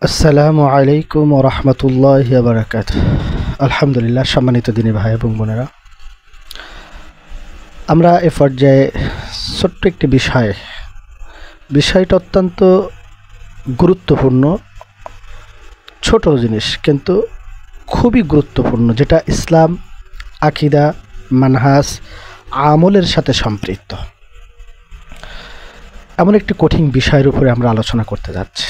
আসসালামু আলাইকুম ওয়া রাহমাতুল্লাহি ওয়া বারাকাতুহু। আলহামদুলিল্লাহ, সম্মানিত দিনী ভাই এবং বোনেরা, আমরা এ পর্যায়ে ছোট্ট একটি বিষয়টা অত্যন্ত গুরুত্বপূর্ণ, ছোট জিনিস কিন্তু খুবই গুরুত্বপূর্ণ, যেটা ইসলাম, আকীদা, মানহাজ, আমলের সাথে সম্পৃক্ত। এমন একটি কঠিন বিষয়ের উপরে আমরা আলোচনা করতে যাচ্ছি।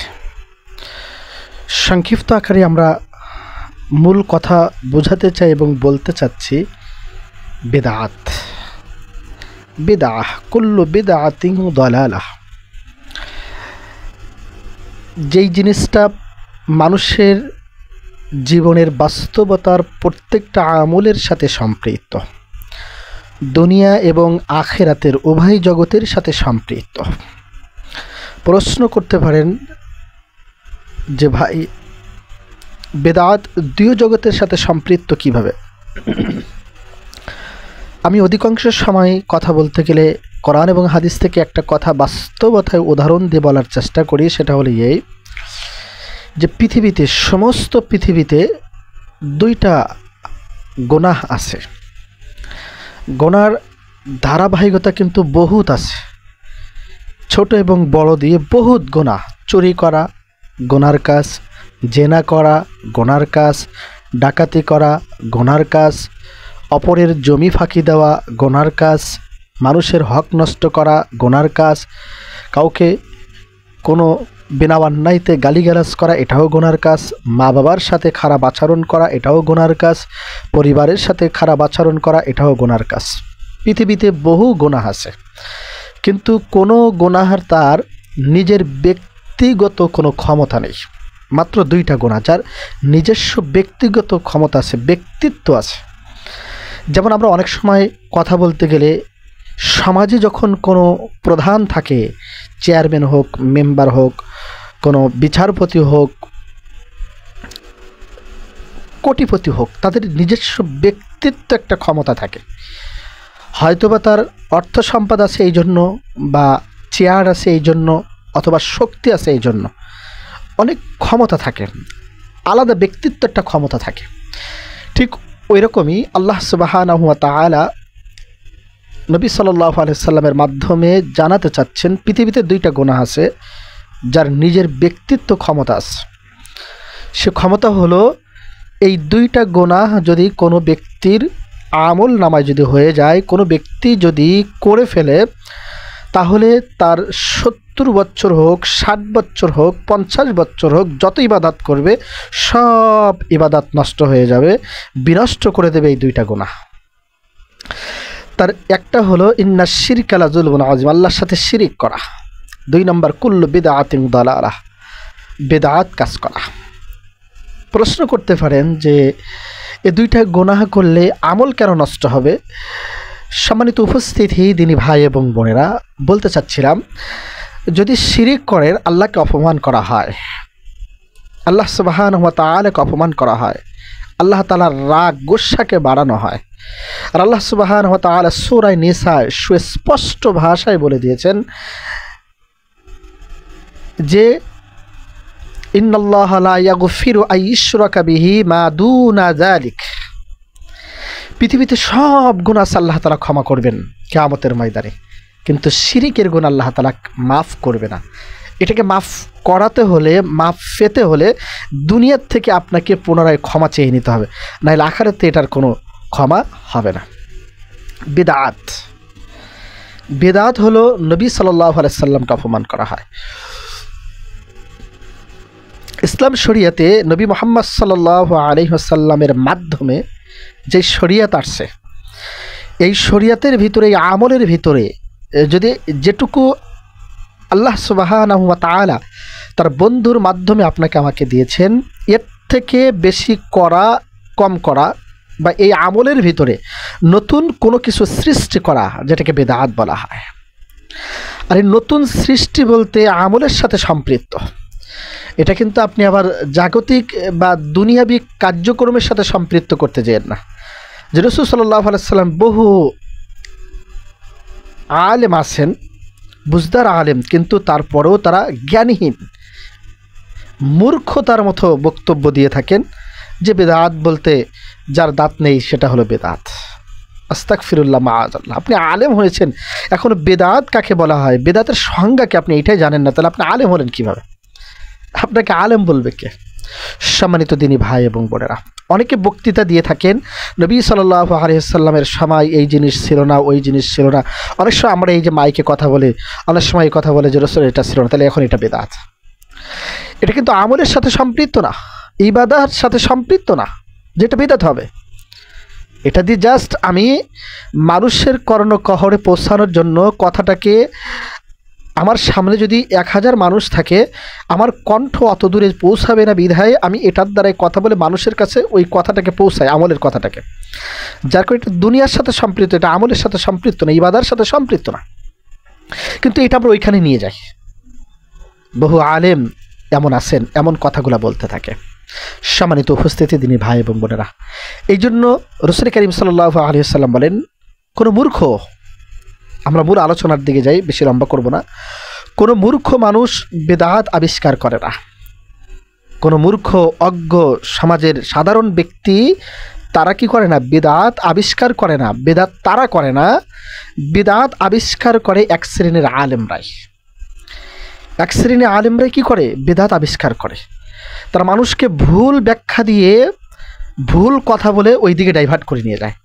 সংক্ষিপ্ত আকারে আমরা মূল কথা বোঝাতে চাই এবং বলতে চাচ্ছি বিদআত। বিদআহ, কুল্লু বিদআতিন দালালাহ। যেই জিনিসটা মানুষের জীবনের বাস্তবতার প্রত্যেকটা আমলের সাথে সম্পৃক্ত, দুনিয়া এবং আখিরাতের উভয় জগতের সাথে সম্পৃক্ত। প্রশ্ন করতে পারেন যে ভাই, বেদাত দুই জগতের সাথে সম্পৃক্ত কিভাবে? আমি অধিকাংশ সময় কথা বলতে গেলে কোরআন এবং হাদিস থেকে একটা কথা বাস্তবতায় উদাহরণ দিয়ে বলার চেষ্টা করি। সেটা হলো এই যে সমস্ত পৃথিবীতে দুইটা গুনাহ আছে। গুনার ধারাবাহিকতা কিন্তু বহুত আছে, ছোট এবং বড় দিয়ে বহুত গুনাহ। চুরি করা গুনার কাজ, জেনা করা গুনার কাজ, ডাকাতি করা গুনার কাজ, অপরের জমি ফাঁকি দেওয়া গুনার কাজ, মানুষের হক নষ্ট করা গুনার কাজ, কাউকে কোনো বিনা অন্যায়তে গালিগালাজ করা এটাও গুনার কাজ, মা বাবার সাথে খারাপ আচরণ করা এটাও গুনার কাজ, পরিবারের সাথে খারাপ আচরণ করা এটাও গুনার কাজ। পৃথিবীতে বহু গুনাহ আছে, কিন্তু কোনো গুনাহার তার নিজের ব্যক্তিগত কোনো ক্ষমতা নেই। মাত্র দুইটা গুনাহ যার নিজস্ব ব্যক্তিগত ক্ষমতা আছে, ব্যক্তিত্ব আছে। যেমন আমরা অনেক সময় কথা বলতে গেলে সমাজে যখন কোনো প্রধান থাকে, চেয়ারম্যান হোক, মেম্বার হোক, কোনো বিচারপতি হোক, কোটিপতি হোক, তাদের নিজস্ব ব্যক্তিত্ব একটা ক্ষমতা থাকে। হয়তোবা তার অর্থ সম্পদ আছে এই জন্য, বা চেয়ার আছে এই জন্য, অথবা শক্তি আছে এই জন্য, অনেক ক্ষমতা থাকে, আলাদা ব্যক্তিত্ব একটা ক্ষমতা থাকে। ঠিক ওই রকমই আল্লাহ সুবহানাহু ওয়া তাআলা নবী সাল্লাল্লাহু আলাইহি সাল্লামের মাধ্যমে জানাতে চাচ্ছেন পৃথিবীতে দুইটা গুনাহ আছে যার নিজের ব্যক্তিত্ব ক্ষমতা আছে। সে ক্ষমতা হলো, এই দুইটা গুনাহ যদি কোনো ব্যক্তির আমল নামায় যদি হয়ে যায়, কোনো ব্যক্তি যদি করে ফেলে, তাহলে তার 70 বছর হোক, 60 বছর হোক, 50 বছর হোক, যত ইবাদত করবে সব ইবাদত নষ্ট হয়ে যাবে, বিনষ্ট করে দেবে এই দুইটা গুনাহ। তার একটা হলো ইন্না শিরকা লা যুলমুন আযীম, আল্লাহর সাথে শিরিক করা। 2 নম্বর কুল্লু বিদআতিন দালালাহ, বিদআত কাজ করা। প্রশ্ন করতে পারেন যে এই দুইটা গুনাহ করলে আমল কেন নষ্ট হবে? সম্মানিত উপস্থিতি দিনী ভাই এবং বোনেরা, বলতে চাচ্ছিলাম, যদি শিরিক করেন আল্লাহকে অপমান করা হয়, আল্লাহ সুবহানাহু ওয়া তাআলাকে অপমান করা হয়, আল্লাহ তাআলার রাগ গোসাকে বাড়ানো হয়। আর আল্লাহ সুবহানাহু ওয়া তাআলা সূরা নিসায় সুস্পষ্ট ভাষায় বলে দিয়েছেন যে ইন্নাল্লাহা লা ইয়াগফিরু আন ইউশরাকা বিহি মা দুনা যালিক। পৃথিবীতে সব গুনাহ আল্লাহ তাআলা ক্ষমা করবেন কিয়ামতের ময়দানে, কিন্তু শিরিকের গুনাহ আল্লাহ তাআলা মাফ করবে না। এটাকে মাফ করাতে হলে, মাফ পেতে হলে দুনিয়ার থেকে আপনাকে পুনরায় ক্ষমা চেয়ে নিতে হবে, নাহলে আখিরাতে এটার কোনো ক্ষমা হবে না। বিদআত হলো নবী সাল্লাল্লাহু আলাইহি সাল্লামকে অপমান করা হয়। ইসলাম শরিয়াতে নবী মুহাম্মদ সাল্লাল্লাহু আলাইহি ওয়াসাল্লামের মাধ্যমে যে শরিয়াত আসছে, এই শরিয়াতের ভিতরে, এই আমলের ভিতরে যদি যেটুকু আল্লাহ সুবহানাহু ওয়া তাআলা তার বন্ধুর মাধ্যমে আপনাকে আমাকে দিয়েছেন, এর থেকে বেশি করা, কম করা, বা এই আমলের ভিতরে নতুন কোনো কিছু সৃষ্টি করা, যেটাকে বিদআত বলা হয়। আর এই নতুন সৃষ্টি বলতে আমলের সাথে সম্পৃক্ত। এটা কিন্তু আপনি আবার জাগতিক বা দুনিয়াবি কার্যক্রমের সাথে সম্পৃক্ত করতে যেন না। যে রাসূল সাল্লাল্লাহু আলাইহি সাল্লাম বহু আলেম আছেন, বুঝদার আলেম, কিন্তু তারপরেও তারা জ্ঞানহীন, মূর্খতার মতো বক্তব্য দিয়ে থাকেন যে বেদাত বলতে যার দাঁত নেই সেটা হলো বেদাত। আস্তাগফিরুল্লাহ মাআযাল্লাহ। আপনি আলেম হয়েছেন, এখন বেদাত কাকে বলা হয়, বেদাতের সংজ্ঞা কি আপনি এটাই জানেন না, তাহলে আপনি আলেম হলেন কিভাবে? আপনাকে আলেম বলবে কে? সম্মানিত দিনী ভাই এবং বোনেরা, অনেকে বক্তৃতা দিয়ে থাকেন নবী সাল্লাল্লাহু আলাইহি ওয়াসাল্লামের সময় এই জিনিস ছিল না, ওই জিনিস ছিল না। অনেক সময় আমরা এই যে মাইকে কথা বলে, অনেক সময় কথা বলে যে রাসূল এটা ছিল না, তাহলে এখন এটা বেদাত। এটা কিন্তু আমলের সাথে সম্পৃক্ত না, ইবাদাতের সাথে সম্পৃক্ত না, যেটা বেদাত হবে। এটা দিয়ে জাস্ট আমি মানুষের কর্ণকহরে পৌঁছানোর জন্য কথাটাকে, আমার সামনে যদি 1000 মানুষ থাকে, আমার কণ্ঠ অত দূরে পৌঁছাবে না বিধায় আমি এটার দ্বারাই কথা বলে মানুষের কাছে ওই কথাটাকে পৌঁছাই, আমলের কথাটাকে। যার কারণে এটা দুনিয়ার সাথে সম্পৃক্ত, এটা আমলের সাথে সম্পৃক্ত না, ইবাদার সাথে সম্পৃক্ত না। কিন্তু এটা আমরা ওইখানে নিয়ে যাই। বহু আলেম এমন আছেন, এমন কথাগুলো বলতে থাকে। সম্মানিত উপস্থিতি দিনী ভাই এবং বোনেরা, এই জন্য রাসূল করিম সাল্লাল্লাহু আলাইহি ওয়াসাল্লাম বলেন, কোনো মূর্খ, আমরা মূল আলোচনার দিকে যাই, বেশি লম্বা করব না। কোনো মূর্খ মানুষ বেদাত আবিষ্কার করে না। কোনো মূর্খ অজ্ঞ সমাজের সাধারণ ব্যক্তি তারা কি করে না, বেদাত আবিষ্কার করে না। বেদাত তারা করে না, বেদাত আবিষ্কার করে এক শ্রেণীর আলেমরাই। এক শ্রেণীর আলেমরাই কি করে, বেদাত আবিষ্কার করে। তারা মানুষকে ভুল ব্যাখ্যা দিয়ে, ভুল কথা বলে ওই দিকে ডাইভার্ট করে নিয়ে যায়,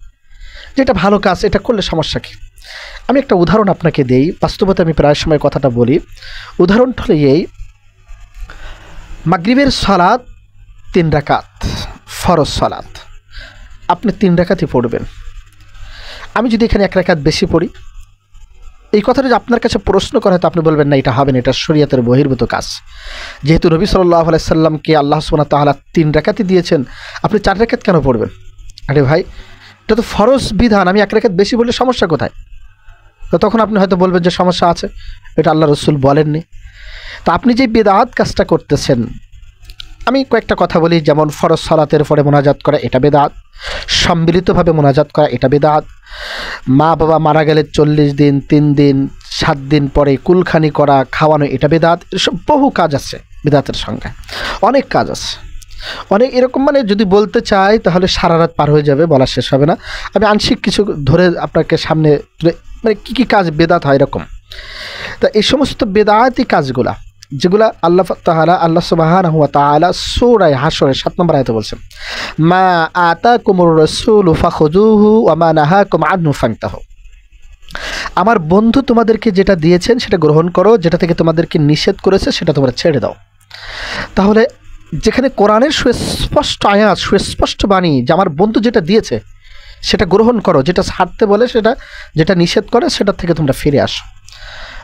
যেটা ভালো কাজ, এটা করলে সমস্যা কী। আমি একটা উদাহরণ আপনাকে দেই, বাস্তবতা আমি প্রায় সময় কথাটা বলি। উদাহরণটা হলো এই, মাগরিবের সালাত 3 রাকাত, ফরজ সালাত, আপনি 3 রাকাতই পড়বেন। আমি যদি এখানে 1 রাকাত বেশি পড়ি, এই কথাটা যে আপনার কাছে প্রশ্ন করা হয়, তো আপনি বলবেন না এটা হবে না, এটা শরীয়তের বহির্ভূত কাজ। যেহেতু নবী সাল্লাল্লাহু আলাইহি সাল্লামকে আল্লাহ সুবহানাহু ওয়া তাআলা 3 রাকাতই দিয়েছেন, আপনি 4 রাকাত কেন পড়বেন? আরে ভাই, এটা তো ফরজ বিধান, আমি 1 রাকাত বেশি বললে সমস্যা কোথায়? তো তখন আপনি হয়তো বলবেন যে সমস্যা আছে, এটা আল্লাহ রসুল বলেননি। তো আপনি যে বেদাত কাজটা করতেছেন, আমি কয়েকটা কথা বলি, যেমন ফরজ সালাতের পরে মোনাজাত করা, এটা বেদাত। সম্মিলিতভাবে মোনাজাত করা, এটা বেদাত। মা বাবা মারা গেলে 40 দিন, 3 দিন, 7 দিন পরে কুলখানি করা, খাওয়ানো, এটা বেদাত। এসব বহু কাজ আছে বেদাতের সংখ্যায়, অনেক কাজ আছে, অনেক এরকম, মানে যদি বলতে চাই তাহলে সারা রাত পার হয়ে যাবে, বলা শেষ হবে না। আমি আংশিক কিছু ধরে আপনাকে সামনে তুলে, মানে কী কী কাজ বেদাত হয় এরকম। তা এই সমস্ত বেদাতি কাজগুলা, যেগুলা আল্লাহ তাআলা, আল্লাহ সুবহানাহু ওয়া তাআলা সূরা হাশরের 7 নম্বর আয়াতে বলছেন, মা আতাকুমুর রাসূলু ফাখুযুহু ওয়া মা নাহাকুম আনহু ফান্তাহু। আমার বন্ধু তোমাদেরকে যেটা দিয়েছেন সেটা গ্রহণ করো, যেটা থেকে তোমাদেরকে নিষেধ করেছে সেটা তোমরা ছেড়ে দাও। তাহলে যেখানে কোরআনের সুস্পষ্ট আয়াত, সুস্পষ্ট বাণী যে আমার বন্ধু যেটা দিয়েছে সেটা গ্রহণ করো, যেটা ছাড়তে বলে, সেটা যেটা নিষেধ করে সেটা থেকে তোমরা ফিরে আসো।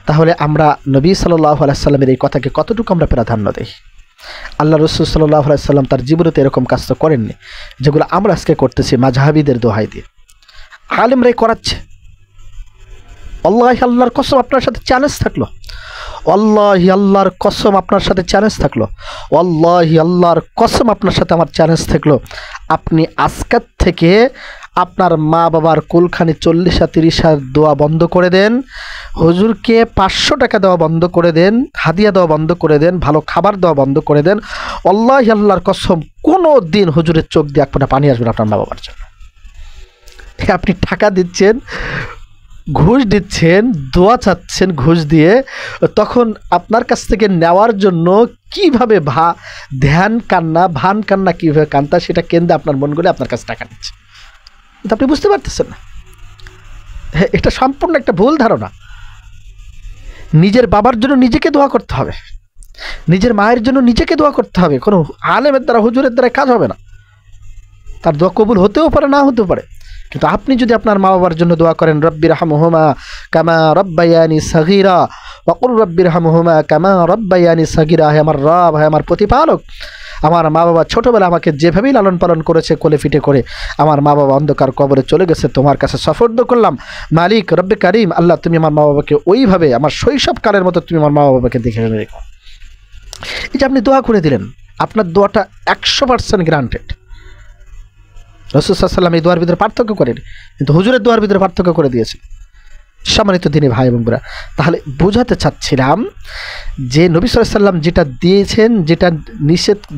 তাহলে আমরা নবী সাল্লাল্লাহু আলাইহি সাল্লামের এই কথাকে কতটুকু আমরা প্রাধান্য দিই? আল্লাহ রাসূল সাল্লাল্লাহু আলাইহি সাল্লাম তার জীবনে এরকম কাজ তো করেননি, যেগুলো আমরা আজকে করতেছি মাযহাবীদের দোহাই দিয়ে, আলেমরাই করাচ্ছে। আল্লাহি আল্লাহর কসম আপনার সাথে চ্যালেঞ্জ থাকলো, আল্লাহি আল্লাহর কসম আপনার সাথে চ্যালেঞ্জ থাকলো, আল্লাহি আল্লাহর কসম আপনার সাথে আমার চ্যালেঞ্জ থাকলো, আপনি আজকের থেকে আপনার মা বাবার কুলখানি 40-30 দোয়া বন্ধ করে দেন, হুজুরকে 500 টাকা দেওয়া বন্ধ করে দেন, হাদিয়া দেওয়া বন্ধ করে দেন, ভালো খাবার দেওয়া বন্ধ করে দেন। আল্লাহি আল্লাহর কসম কোনো দিন হুজুরের চোখ দিয়ে একটা পানি আসবে না আপনার মা বাবার জন্য। আপনি টাকা দিচ্ছেন, ঘুষ দিচ্ছেন, দোয়া চাচ্ছেন ঘুষ দিয়ে, তখন আপনার কাছ থেকে নেওয়ার জন্য কীভাবে ধ্যান কান্না, ভান কান্না কীভাবে কান্তা, সেটা কেন্দ্রে আপনার মন গলে আপনার কাছে টাকা নিচ্ছে, কিন্তু আপনি বুঝতে পারতেছেন না। এটা সম্পূর্ণ একটা ভুল ধারণা। নিজের বাবার জন্য নিজেকে দোয়া করতে হবে, নিজের মায়ের জন্য নিজেকে দোয়া করতে হবে। কোনো আলেমের দ্বারা, হুজুরের দ্বারা কাজ হবে না। তার দোয়া কবুল হতেও পারে, না হতেও পারে, কিন্তু আপনি যদি আপনার মা বাবার জন্য দোয়া করেন, রব্বিরহামহুমা কামা রব্বায়ানি সাগীরা ওয়া কুর রব্বিরহামহুমা কামা রব্বায়ানি সাগীরা, হে আমার রব, হে আমার প্রতিপালক, আমার মা বাবা ছোটোবেলা আমাকে যেভাবেই লালন পালন করেছে কোলে ফিটে করে, আমার মা বাবা অন্ধকার কবরে চলে গেছে, তোমার কাছে সফর্দ করলাম। মালিক রব্বে কারিম, আল্লাহ তুমি আমার মা বাবাকে ওইভাবে আমার শৈশবকালের মতো তুমি আমার মা বাবাকে দেখে রেখো। এই যে আপনি দোয়া করে দিলেন, আপনার দোয়াটা 100% গ্রান্টেড। রাসূল সাল্লাল্লাহু আলাইহি ওয়াসাল্লাম এই দোয়ার ভিতরে পার্থক্য করেন, কিন্তু হুজুরের দোয়ার ভিতরে পার্থক্য করে দিয়েছেন। সম্মানিত দিনী ভাই এবং বোনেরা, তাহলে বোঝাতে চাচ্ছিলাম যে নবী সাল্লাল্লাহু আলাইহি সাল্লাম যেটা দিয়েছেন,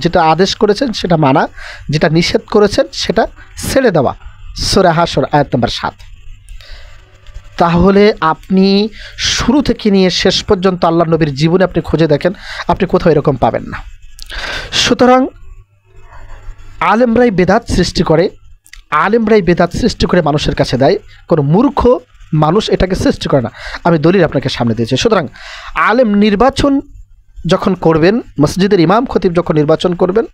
যেটা আদেশ করেছেন সেটা মানা, যেটা নিষেধ করেছেন সেটা ছেড়ে দেওয়া। সূরা হাশর আয়াত নম্বর 7। তাহলে আপনি শুরু থেকে নিয়ে শেষ পর্যন্ত আল্লাহর নবীর জীবনে আপনি খুঁজে দেখেন, আপনি কোথাও এরকম পাবেন না। সুতরাং আলেমরাই বেদাত সৃষ্টি করে মানুষের কাছে দেয়, কোনো মূর্খ মানুষ এটাকে সৃষ্টি করে না। আমি দলিল আপনাকে সামনে দিয়েছি। সুতরাং আলেম নির্বাচন যখন করবেন, মসজিদের ইমাম খতিব যখন নির্বাচন করবেন,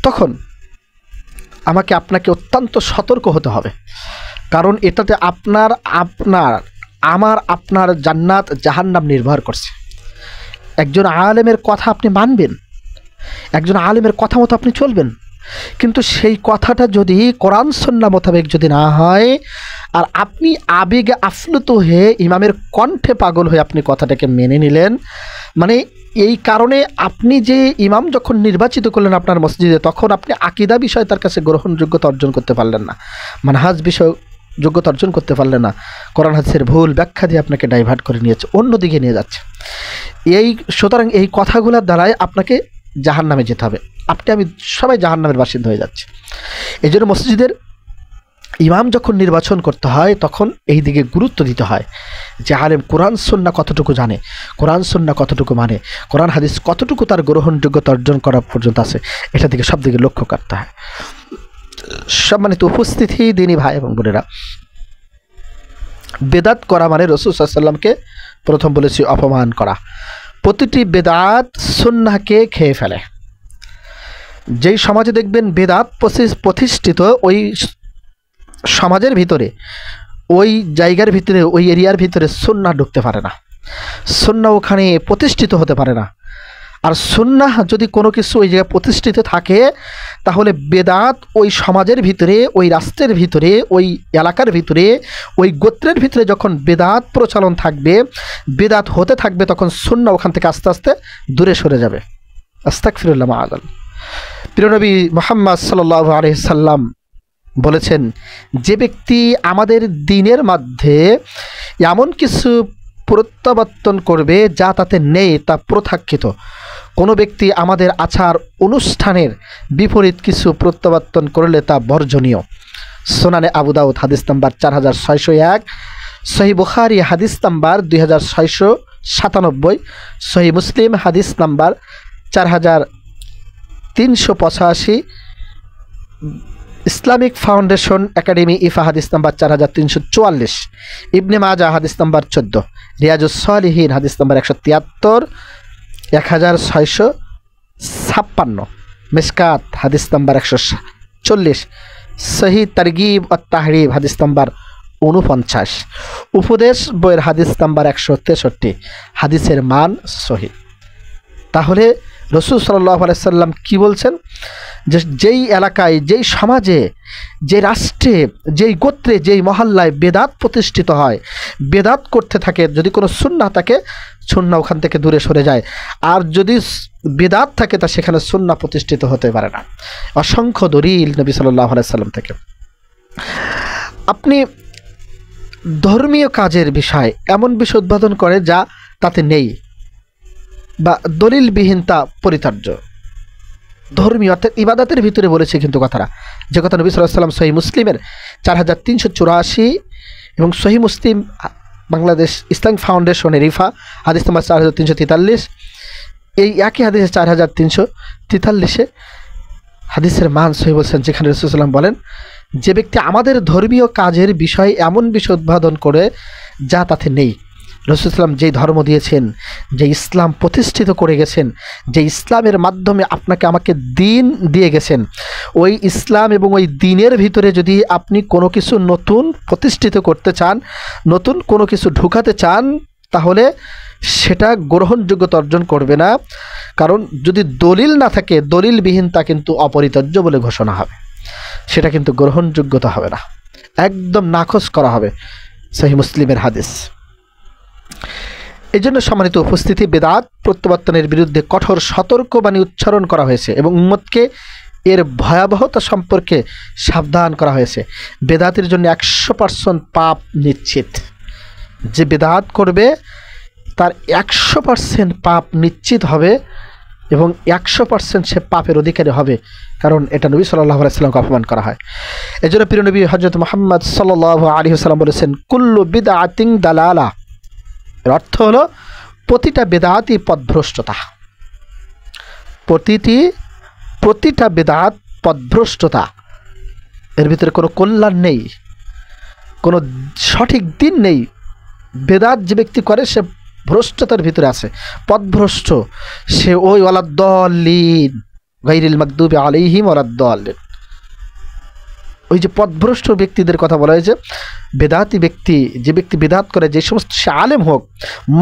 তখন আপনাকে অত্যন্ত সতর্ক হতে হবে। কারণ এটাতে আপনার জান্নাত জাহান্নাম নির্ভর করছে। একজন আলেমের কথা আপনি মানবেন, একজন আলেমের কথা মতো আপনি চলবেন, কিন্তু সেই কথাটা যদি কোরআন সুন্নাহ মোতাবেক যদি না হয়, আর আপনি আবেগে আপ্লুত হয়ে ইমামের কণ্ঠে পাগল হয়ে আপনি কথাটাকে মেনে নিলেন, মানে এই কারণে আপনি যে ইমাম যখন নির্বাচিত করলেন আপনার মসজিদে, তখন আপনি আকীদা বিষয় তার কাছে গ্রহণযোগ্যতা অর্জন করতে পারলেন না, মানহাজ বিষয় যোগ্যতা অর্জন করতে পারলেন না। কোরআন হাদিসের ভুল ব্যাখ্যা দিয়ে আপনাকে ডাইভার্ট করে নিয়েছে, অন্যদিকে নিয়ে যাচ্ছে। সুতরাং এই কথাগুলোর দ্বারাই আপনাকে জাহান্নামে যেতে হবে। আমি সবাই জাহান্নামের বাসিন্দা হয়ে যাচ্ছে। এই জন্য মসজিদের ইমাম যখন নির্বাচন করতে হয়, তখন এই দিকে গুরুত্ব দিতে হয় যে আলেম কোরআন সুন্নাহ কতটুকু জানে, কোরআন সুন্নাহ কতটুকু মানে, কোরআন হাদিস কতটুকু তার গ্রহণযোগ্যতা অর্জন করা পর্যন্ত আছে, এটা দিকে সব দিকে লক্ষ্য করতে হয়। সম্মানিত উপস্থিতি দিনী ভাই এবং বোনেরা, বেদাত করা মানে রাসূল সাল্লাল্লাহু আলাইহি ওয়াসাল্লামকে প্রথম বলেছি অপমান করা। প্রতিটি বেদাত সুন্নাহকে খেয়ে ফেলে। যেই সমাজে দেখবেন বেদাত প্রতিষ্ঠিত, ওই সমাজের ভিতরে, ওই জায়গার ভিতরে, ওই এরিয়ার ভিতরে সুন্নাহ ঢুকতে পারে না, সুন্নাহ ওখানে প্রতিষ্ঠিত হতে পারে না। আর সুন্নাহ যদি কোনো কিছু ওই জায়গায় প্রতিষ্ঠিত থাকে, তাহলে বেদাত ওই সমাজের ভিতরে, ওই রাষ্ট্রের ভিতরে, ওই এলাকার ভিতরে, ওই গোত্রের ভিতরে যখন বেদাত প্রচলন থাকবে, বেদাত হতে থাকবে, তখন সুন্নাহ ওখান থেকে আস্তে আস্তে দূরে সরে যাবে। আস্তাগফিরুল্লাহ মাআযাল। প্রিয় নবী মুহাম্মদ সাল্লাল্লাহু আলাইহি সাল্লাম বলেছেন, যে ব্যক্তি আমাদের দ্বীনের মধ্যে এমন কিছু প্রত্যাবর্তন করবে যা তাতে নেই, তা প্রথাকৃত। কোনো ব্যক্তি আমাদের আচার অনুষ্ঠানের বিপরীত কিছু প্রত্যাবর্তন করলে তা বর্জনীয়। সুনানে আবু দাউদ হাদিস নাম্বার 4601, সহিহ বুখারী হাদিস নাম্বার 2697, সহিহ মুসলিম হাদিস number 4385, Islamic foundation academy Ifa হাদিস নাম্বার 4344, ইবনে মাজাহ হাদিস নাম্বার 14, রিয়াজুস সালিহিন হাদিস নাম্বার 173, 1656, মিশকাত হাদিস নাম্বার 140, সহিহ তারগিব ও তাহরিব হাদিস নাম্বার 49, উপদেশ বইয়ের হাদিস নাম্বার 163। হাদিসের মান সহিহ। তাহলে রাসূল সাল্লাল্লাহু আলাইহি সাল্লাম কি বলছেন? যে যেই এলাকায়, যেই সমাজে, যে রাষ্ট্রে, যেই গোত্রে, যেই মহল্লায় বেদাত প্রতিষ্ঠিত হয়, বেদাত করতে থাকে, যদি কোনো সুন্নাহ থাকে, সুন্নাহ ওখান থেকে দূরে সরে যায়। আর যদি বেদাত থাকে, তা সেখানে সুন্নাহ প্রতিষ্ঠিত হতে পারে না। অসংখ্য দলিল নবী সাল্লাল্লাহু আলাইহি সাল্লাম থেকে। আপনি ধর্মীয় কাজের বিষয় এমন বিষয় উদ্বোধন করে যা তাতে নেই, বা দলিলবিহীন, তা পরিত্যাজ্য। ধর্মীয় অর্থাৎ ইবাদতের ভিতরে বলেছে কিন্তু কথাটা, যে কথা নবী সাল্লাল্লাহু আলাইহি ওয়াসাল্লাম সহিহ মুসলিমের 4384 এবং সহিহ মুসলিম বাংলাদেশ ইসলামিক ফাউন্ডেশনের ইফা হাদিস নম্বর 4343, এই একই হাদিসে 4343 হাদিসের মান সহিহ বলছেন, যেখানে রাসূল সাল্লাল্লাহু আলাইহি ওয়াসাল্লাম বলেন, যে ব্যক্তি আমাদের ধর্মীয় কাজের বিষয়ে এমন বিষয় উদ্বোধন করে যা তাতে নেই। রাসূল সাল্লাল্লাহু যেই ধর্ম দিয়েছেন, যে ইসলাম প্রতিষ্ঠিত করে গেছেন, যে ইসলামের মাধ্যমে আপনাকে আমাকে দ্বীন দিয়ে গেছেন, ওই ইসলাম এবং ওই দ্বীনের ভিতরে যদি আপনি কোনো কিছু নতুন প্রতিষ্ঠিত করতে চান, নতুন কোনো কিছু ঢুকাতে চান, তাহলে সেটা গ্রহণযোগ্যতা অর্জন করবে না। কারণ যদি দলিল না থাকে, দলিলবিহীন, তা কিন্তু অপরিত্যাজ্য বলে ঘোষণা হবে, সেটা কিন্তু গ্রহণযোগ্যতা হবে না, একদম নাকচ করা হবে। সহিহ মুসলিমের হাদিস। এই জন্য সম্মানিত উপস্থিতি, বেদাত প্রত্যাবর্তনের বিরুদ্ধে কঠোর সতর্কবাণী উচ্চারণ করা হয়েছে এবং উম্মতকে এর ভয়াবহতা সম্পর্কে সাবধান করা হয়েছে। বেদাতের জন্য 100% পাপ নিশ্চিত। যে বিদআত করবে তার 100% পাপ নিশ্চিত হবে এবং 100% সে পাপের অধিকারী হবে, কারণ এটা নবী সাল্লাল্লাহু আলাইহি ওয়াসাল্লামকে অপমান করা হয়। এজন্য প্রিয় নবী হযরত মুহাম্মদ সাল্লাল্লাহু আলাইহি ওয়াসাল্লাম বলেছেন, কুল্লু বিদআতিন দালালা। এর অর্থ হলো প্রতিটা বিদআতই পথভ্রষ্টতা, প্রতিটা বিদআত পথভ্রষ্টতা। এর ভিতরে কোনো কল্যাণ নেই, কোনো সঠিক দিন নেই। বেদাত যে ব্যক্তি করে সে ভ্রষ্টতার ভিতরে আছে, পথভ্রষ্ট সে। ওই ওয়ালাদ্দাল্লিন গায়রিল মাগদুবি আলাইহিম ওয়ালাদ্দাল্লিন, ওই যে পথভ্রষ্ট ব্যক্তিদের কথা বলা হয়েছে। বেদাতি ব্যক্তি, যে ব্যক্তি বেদাত করে, যে সমস্ত সে আলেম হোক,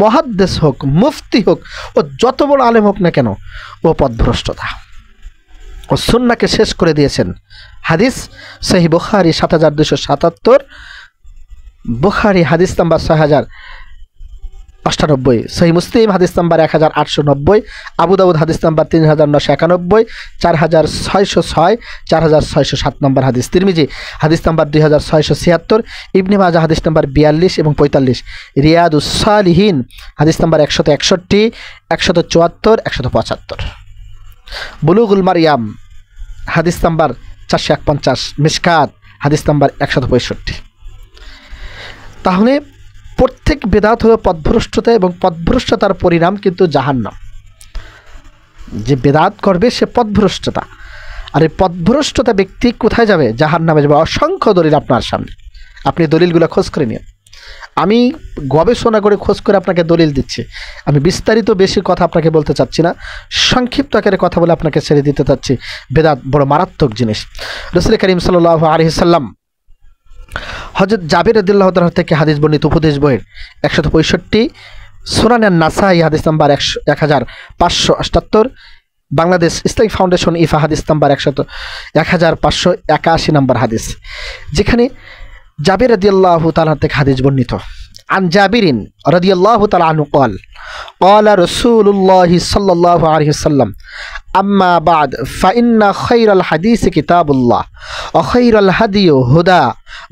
মুহাদ্দিস হোক, মুফতি হোক, ও যত বড় আলেম হোক না কেন, ও পথভ্রষ্টতা। ও সুন্নাহকে শেষ করে দিয়েছেন। হাদিস সহিহ বুখারী ৭২৭৭, বুখারী হাদিস নাম্বার ৬০৯৮, সহিহ মুসলিম হাদিস নাম্বার ১৮৯০, আবু দাউদ হাদিস নাম্বার ৩৯৯১, ৪৬০৬, ৪৬০৭ নম্বর হাদিস, তিরমিজি হাদিস নাম্বার ২৬৭৬, ইবনে মাজাহ হাদিস নাম্বার ৪২ এবং ৪৫, রিয়াদুস সালিহিন হাদিস নাম্বার ১৬১, ১৭৪, ১৭৭, বুলুগুল মারিয়াম হাদিস নাম্বার ৪৫১, মিশকাত হাদিস নাম্বার ১৬৫। তাহলে প্রত্যেক বেদাত হলো পথভ্রষ্টতা এবং পথভ্রষ্টতার পরিণাম কিন্তু জাহান্নাম। যে বেদাত করবে সে পথভ্রষ্টতা, আর এই পথভ্রষ্টতা ব্যক্তি কোথায় যাবে? জাহান্নামে যাবে। অসংখ্য দলিল আপনার সামনে, আপনি দলিলগুলো খোঁজ করে নিন। আমি গবেষণা করে খোঁজ করে আপনাকে দলিল দিচ্ছি। আমি বিস্তারিত বেশি কথা আপনাকে বলতে চাচ্ছি না, সংক্ষিপ্ত আকারে কথা বলে আপনাকে ছেড়ে দিতে চাচ্ছি। বেদাত বড় মারাত্মক জিনিস। রাসূল করিম সাল্লাল্লাহু আলাইহি সাল্লাম হযরত জাবির রাদিয়াল্লাহু তাআলা থেকে হাদিস বর্ণিত, উপদেশ বইয়ের ১৬৫, সুনান নাসাই হাদিস number ১৫৭৮, Bangladesh Islamic foundation Ifa হাদিস নাম্বার ১৫৮১ নম্বর হাদিস, যেখানে জাবির রাদিয়াল্লাহু তাআলা থেকে হাদিস বর্ণিত। আন জাবিরিন রাদিয়াল্লাহু তাআলা আনহু قال قال رسول الله صلى الله عليه وسلم أما بعد فإن خير الحديث كتاب الله وخير الهدي هدى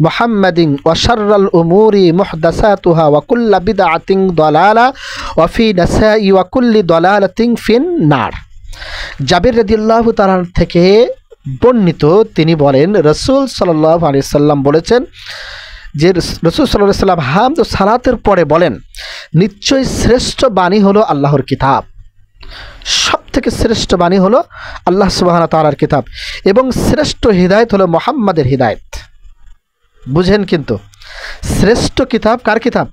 محمد وشر الأمور محدثاتها وكل بدعة ضلالة وفي نساء وكل ضلالة في النار। জাবির রাদিয়াল্লাহু তাআলা থেকে বর্ণিত, তিনি বলেন রাসূল সাল্লাল্লাহু আলাইহি সাল্লাম বলেছেন যে রাসূল সাল্লাল্লাহু আলাইহি সাল্লাম হামদ ও সালাতের পরে বলেন, নিশ্চয়ই শ্রেষ্ঠ বাণী হলো আল্লাহর কিতাব। সব থেকে শ্রেষ্ঠ বাণী হলো আল্লাহ সুবহানাহু ওয়া তাআলার কিতাব, এবং শ্রেষ্ঠ হিদায়াত হলো মুহাম্মাদের হিদায়াত। বুঝেন কিন্তু, শ্রেষ্ঠ কিতাব কার কিতাব?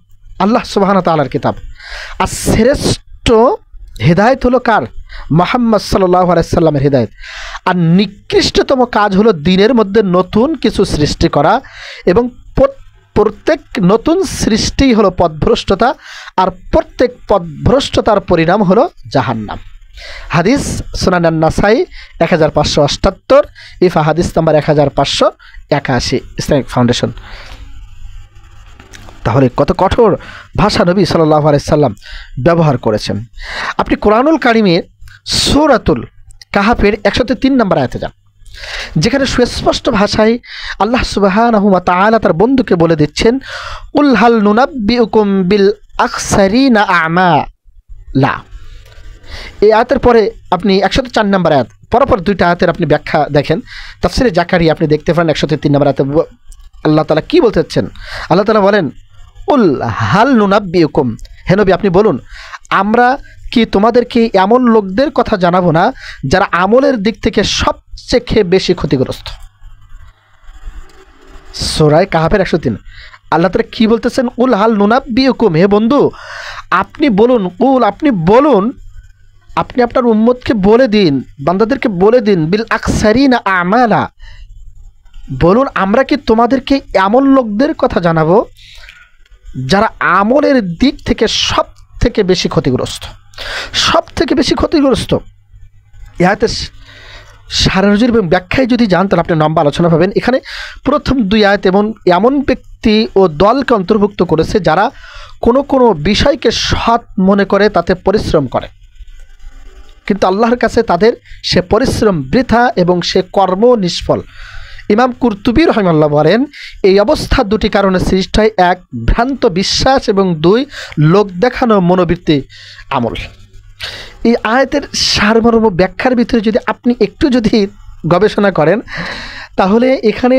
আল্লাহ সুবহানাহু ওয়া তাআলার কিতাব। আর শ্রেষ্ঠ হিদায়াত হলো কার? মুহাম্মদ সাল্লাল্লাহু আলাইহি সাল্লামের হিদায়াত। আর নিকৃষ্টতম কাজ হলো দ্বীনের মধ্যে নতুন কিছু সৃষ্টি করা, এবং প্রত্যেক নতুন সৃষ্টি হলো পথভ্রষ্টতা, আর প্রত্যেক পথভ্রষ্টতার পরিণাম হলো জাহান্নাম। হাদিস সুনান নাসাই ১৫৭৮, ইফা হাদিস নাম্বার ১৫৮১, ইসলামিক ফাউন্ডেশন। তাহলে কত কঠোর ভাষা নবী সাল্লাল্লাহু আলাইহি সাল্লাম ব্যবহার করেছেন। আপনি কোরআনুল কারিমের সূরাতুল কাহাফের ১০৩ নম্বর আয়াতে যান, যেখানে সুস্পষ্ট ভাষায় আল্লাহ সুবহানাহু ওয়া তাআলা তার বন্ধুকে বলে দিচ্ছেন, কুল হাল নুনাব্বিউকুম বিল আখসারিনা আমালা। এই আয়াতের পরে আপনি ১০৪ নম্বর আয়াত, পরপর দুইটা আয়াতের আপনি ব্যাখ্যা দেখেন, তাফসীরে জাকারিয়া আপনি দেখতে পারেন ১০৩ নম্বর আয়াতে আল্লাহ তাআলা কি বলতে চাচ্ছেন। আল্লাহ তাআলা বলেন, কুল হাল নুনাব্বিউকুম, হে নবী আপনি বলুন, আমরা কি তোমাদেরকে এমন লোকদের কথা জানাবো না যারা আমলের দিক থেকে সবচেয়ে বেশি ক্ষতিগ্রস্ত? সূরা কাহাফের ১০৩ আল্লাহ তাআলা কি বলতেছেন? কুল হাল নুনাব্বিউকুম, হে বন্ধু আপনি বলুন, কুল আপনি বলুন, আপনি আপনার উম্মতকে বলে দিন, বান্দাদেরকে বলে দিন, বিল আকসারিনা আমালা, বলুন আমরা কি তোমাদেরকে এমন লোকদের কথা জানাবো যারা আমলের দিক থেকে সব থেকে বেশি ক্ষতিগ্রস্ত, সব থেকে বেশি ক্ষতিগ্রস্ত। ইহাতে সারানজির এবং ব্যাখ্যায় যদি যান তাহলে আপনি লম্বা আলোচনা পাবেন। এখানে প্রথম দুই আয়াত এবং এমন ব্যক্তি ও দলকে অন্তর্ভুক্ত করেছে যারা কোনো কোনো বিষয়কে সৎ মনে করে, তাতে পরিশ্রম করে, কিন্তু আল্লাহর কাছে তাদের সে পরিশ্রম বৃথা এবং সে কর্ম নিষ্ফল। ইমাম কুরতুবী রাহিমাহুল্লাহ বলেন, এই অবস্থা দুটি কারণে সৃষ্টি হয়: এক, ভ্রান্ত বিশ্বাস, এবং দুই, লোক দেখানো মনোবৃত্তি আমল। এই আয়াতের সারমর্ম ব্যাখ্যার ভিতরে যদি আপনি একটু যদি গবেষণা করেন, তাহলে এখানে